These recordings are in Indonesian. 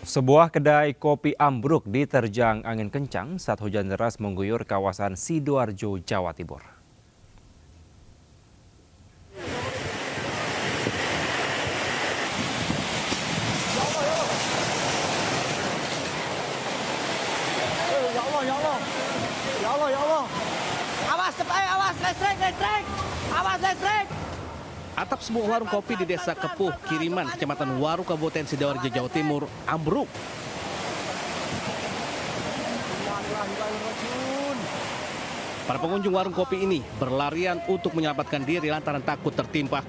Sebuah kedai kopi ambruk diterjang angin kencang saat hujan deras mengguyur kawasan Sidoarjo, Jawa Timur. Awas, listrik! Awas, listrik! Atap sebuah warung kopi di Desa Kepuh, Kiriman, Kecamatan Waru, Kabupaten Sidoarjo, Jawa Timur, ambruk. Para pengunjung warung kopi ini berlarian untuk menyelamatkan diri lantaran takut tertimpa.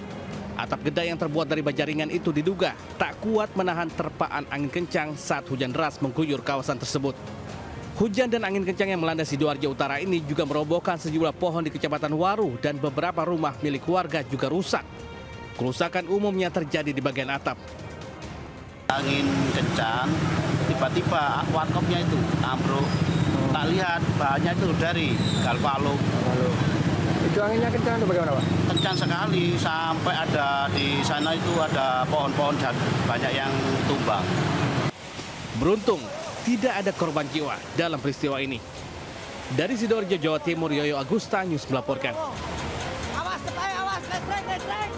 Atap gedai yang terbuat dari baja ringan itu diduga tak kuat menahan terpaan angin kencang saat hujan deras mengguyur kawasan tersebut. Hujan dan angin kencang yang melanda Sidoarjo Utara ini juga merobohkan sejumlah pohon di Kecamatan Waru dan beberapa rumah milik warga juga rusak. Kerusakan umumnya terjadi di bagian atap. Angin kencang, tiba-tiba warkopnya itu ambruk. Tak lihat bahannya itu dari galvalum. Itu anginnya kencang itu bagaimana, Pak? Kencang sekali, sampai ada di sana itu ada pohon-pohon banyak yang tumbang. Beruntung tidak ada korban jiwa dalam peristiwa ini. Dari Sidoarjo, Jawa Timur, Yoyo Agusta News melaporkan. Awas, listrik!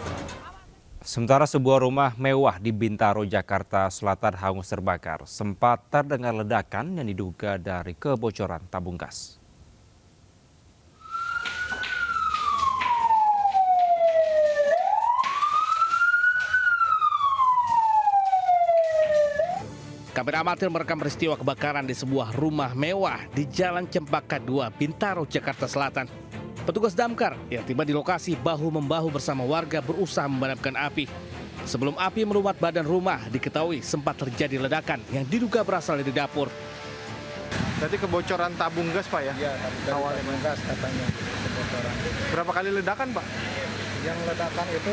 Sementara sebuah rumah mewah di Bintaro, Jakarta Selatan hangus terbakar. Sempat terdengar ledakan yang diduga dari kebocoran tabung gas. Kamera amatir merekam peristiwa kebakaran di sebuah rumah mewah di Jalan Cempaka 2, Bintaro, Jakarta Selatan. Petugas damkar yang tiba di lokasi bahu-membahu bersama warga berusaha memadamkan api. Sebelum api melumat badan rumah, diketahui sempat terjadi ledakan yang diduga berasal dari dapur. Berarti kebocoran tabung gas, Pak, ya? Iya, tabung gas katanya kebocoran. Berapa kali ledakan, Pak? Yang ledakan itu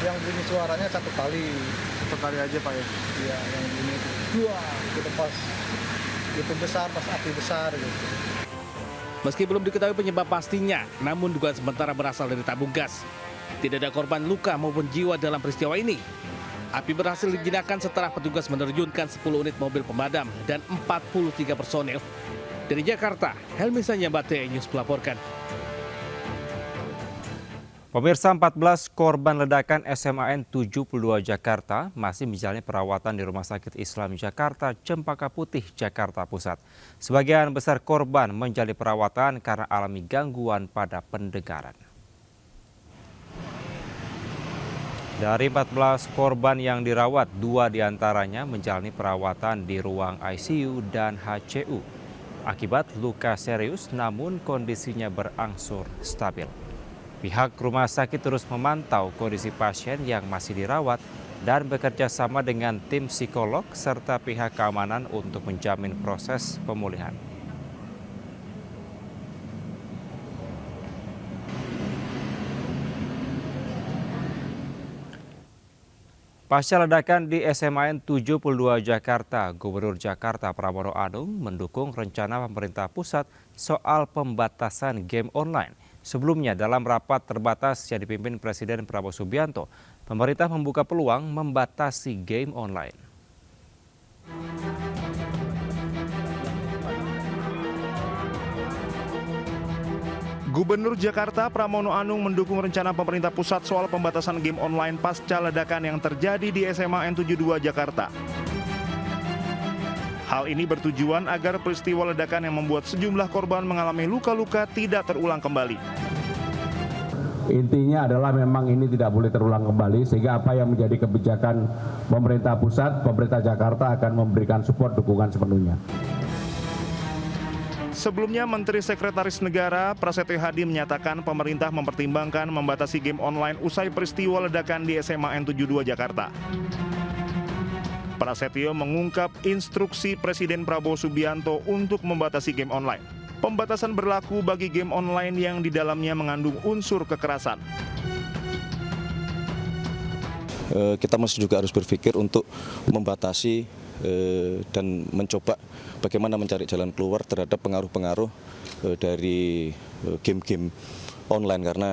yang bunyi suaranya satu kali. Satu kali aja, Pak, ya? Iya, yang bunyi dua gitu pas itu besar, pas api besar gitu. Meski belum diketahui penyebab pastinya, namun dugaan sementara berasal dari tabung gas. Tidak ada korban luka maupun jiwa dalam peristiwa ini. Api berhasil dijinakkan setelah petugas menerjunkan 10 unit mobil pemadam dan 43 personil. Dari Jakarta, Helmi Sanyambate News melaporkan. Pemirsa, 14 korban ledakan SMAN 72 Jakarta masih menjalani perawatan di Rumah Sakit Islam Jakarta, Cempaka Putih, Jakarta Pusat. Sebagian besar korban menjalani perawatan karena alami gangguan pada pendengaran. Dari 14 korban yang dirawat, 2 diantaranya menjalani perawatan di ruang ICU dan HCU. Akibat luka serius namun kondisinya berangsur stabil. Pihak rumah sakit terus memantau kondisi pasien yang masih dirawat dan bekerja sama dengan tim psikolog serta pihak keamanan untuk menjamin proses pemulihan. Pasca ledakan di SMAN 72 Jakarta, Gubernur Jakarta Pramono Anung mendukung rencana pemerintah pusat soal pembatasan game online. Sebelumnya dalam rapat terbatas yang dipimpin Presiden Prabowo Subianto, pemerintah membuka peluang membatasi game online. Gubernur Jakarta Pramono Anung mendukung rencana pemerintah pusat soal pembatasan game online pasca ledakan yang terjadi di SMAN 72 Jakarta. Hal ini bertujuan agar peristiwa ledakan yang membuat sejumlah korban mengalami luka-luka tidak terulang kembali. Intinya adalah memang ini tidak boleh terulang kembali, sehingga apa yang menjadi kebijakan pemerintah pusat, pemerintah Jakarta akan memberikan support dukungan sepenuhnya. Sebelumnya, Menteri Sekretaris Negara Prasetyo Hadi menyatakan pemerintah mempertimbangkan membatasi game online usai peristiwa ledakan di SMAN 72 Jakarta. Prasetyo mengungkap instruksi Presiden Prabowo Subianto untuk membatasi game online. Pembatasan berlaku bagi game online yang di dalamnya mengandung unsur kekerasan. Kita masih juga harus berpikir untuk membatasi dan mencoba bagaimana mencari jalan keluar terhadap pengaruh-pengaruh dari game-game online, karena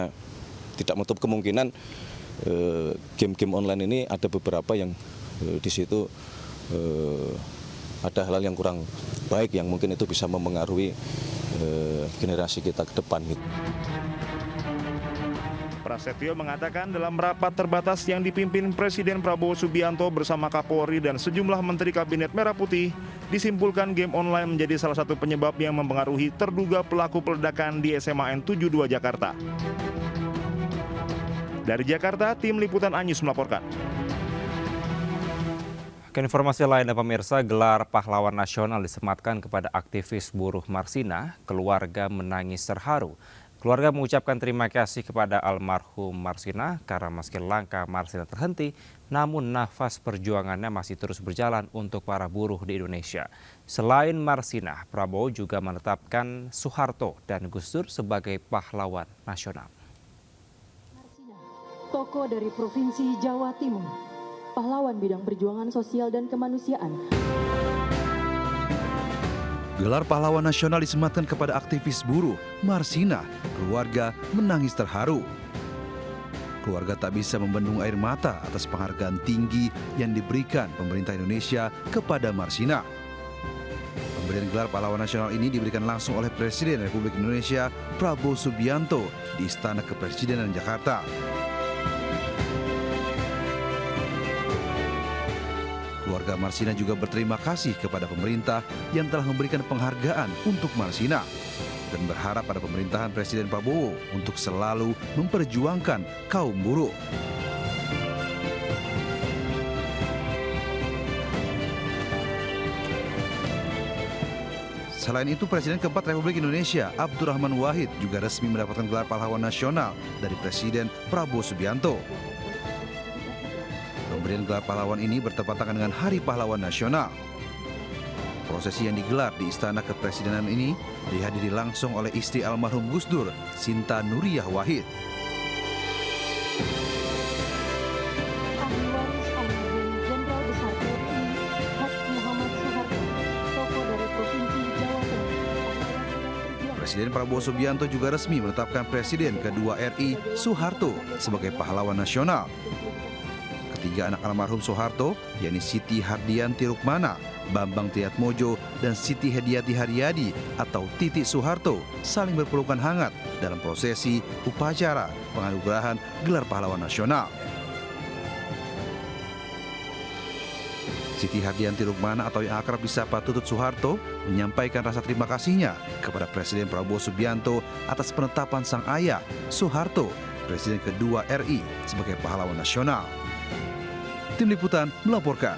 tidak menutup kemungkinan game-game online ini ada beberapa yang di situ ada hal-hal yang kurang baik yang mungkin itu bisa mempengaruhi generasi kita ke depan gitu. Prasetyo mengatakan dalam rapat terbatas yang dipimpin Presiden Prabowo Subianto bersama Kapolri dan sejumlah Menteri Kabinet Merah Putih, disimpulkan game online menjadi salah satu penyebab yang mempengaruhi terduga pelaku peledakan di SMAN 72 Jakarta. Dari Jakarta, tim Liputan Anyus melaporkan. Informasi lainnya pemirsa, gelar pahlawan nasional disematkan kepada aktivis buruh Marsina, keluarga menangis terharu. Keluarga mengucapkan terima kasih kepada almarhum Marsina karena meski langkah Marsina terhenti, namun nafas perjuangannya masih terus berjalan untuk para buruh di Indonesia. Selain Marsina, Prabowo juga menetapkan Soeharto dan Gus Dur sebagai pahlawan nasional. Marsina, tokoh dari Provinsi Jawa Timur, pahlawan bidang perjuangan sosial dan kemanusiaan. Gelar pahlawan nasional disematkan kepada aktivis buruh, Marsina. Keluarga menangis terharu. Keluarga tak bisa membendung air mata atas penghargaan tinggi yang diberikan pemerintah Indonesia kepada Marsina. Pemberian gelar pahlawan nasional ini diberikan langsung oleh Presiden Republik Indonesia Prabowo Subianto di Istana Kepresidenan Jakarta. Keluarga Marsina juga berterima kasih kepada pemerintah yang telah memberikan penghargaan untuk Marsina dan berharap pada pemerintahan Presiden Prabowo untuk selalu memperjuangkan kaum buruh. Selain itu, Presiden keempat Republik Indonesia Abdurrahman Wahid juga resmi mendapatkan gelar pahlawan nasional dari Presiden Prabowo Subianto. Pemberian gelar pahlawan ini bertepatan dengan Hari Pahlawan Nasional. Prosesi yang digelar di Istana Kepresidenan ini dihadiri langsung oleh istri almarhum Gus Dur, Sinta Nuriyah Wahid. Ahli waris almarhum Jenderal Besar TNI Haji Muhammad Soeharto, tokoh dari Provinsi Jawa Timur. Presiden Prabowo Subianto juga resmi menetapkan Presiden kedua RI Soeharto sebagai pahlawan nasional. Ketiga anak almarhum Soeharto, yakni Siti Hardianti Rukmana, Bambang Triatmojo, dan Siti Hediati Haryadi atau Titi Soeharto saling berpelukan hangat dalam prosesi upacara penganugerahan gelar pahlawan nasional. Siti Hardianti Rukmana atau yang akrab disapa Tutut Soeharto menyampaikan rasa terima kasihnya kepada Presiden Prabowo Subianto atas penetapan sang ayah Soeharto, Presiden kedua RI sebagai pahlawan nasional. Tim Liputan melaporkan.